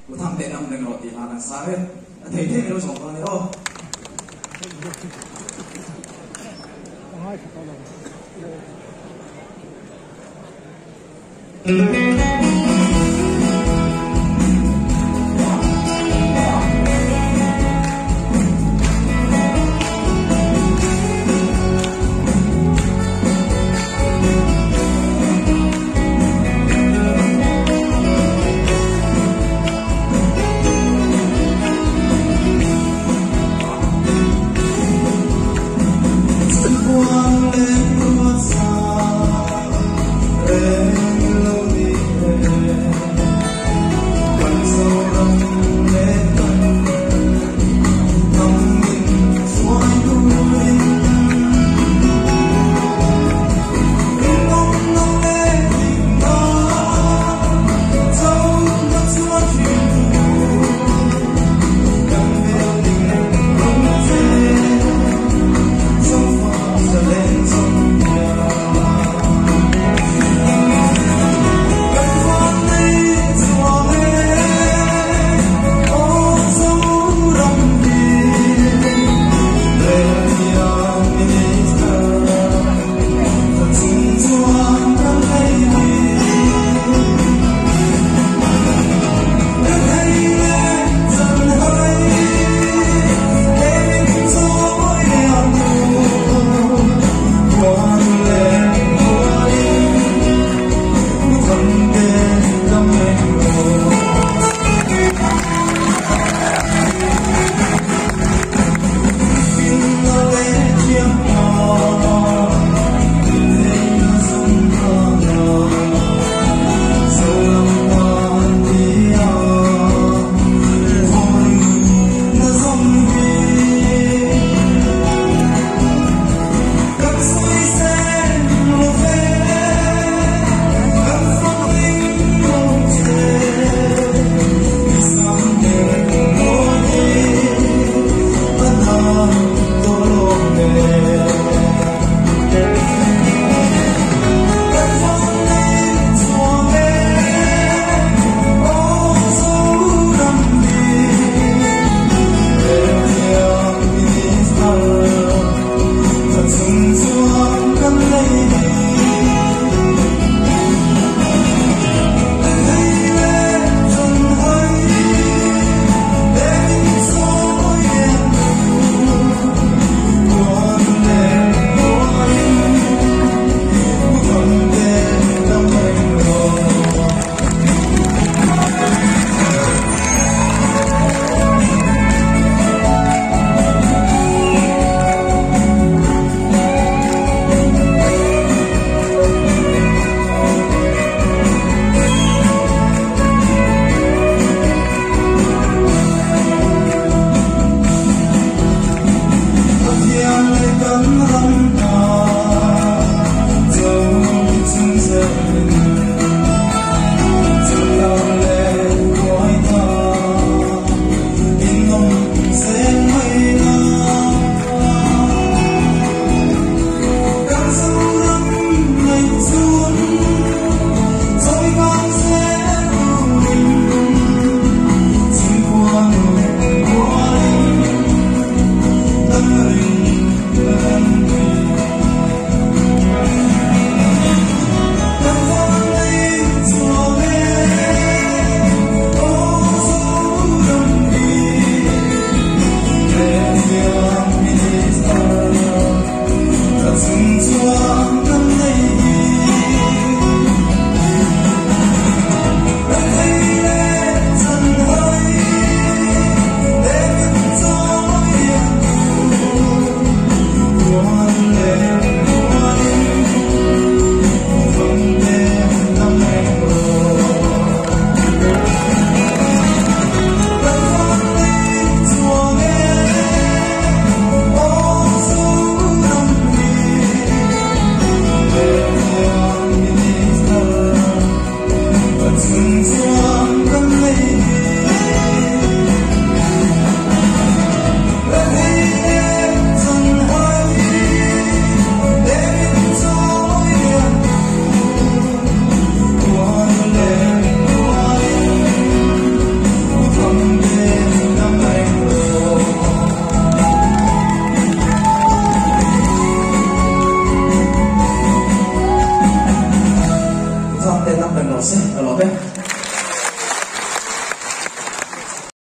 กูทำเต็นำหนึ่งรถตีหาหนังสารเทที่ไม่รู้ส่งตอนนี้โอ้Hãy subscribe cho kênh Ghiền Mì Gõ để không bỏ lỡ lần đầu sẽ ở lọt đấy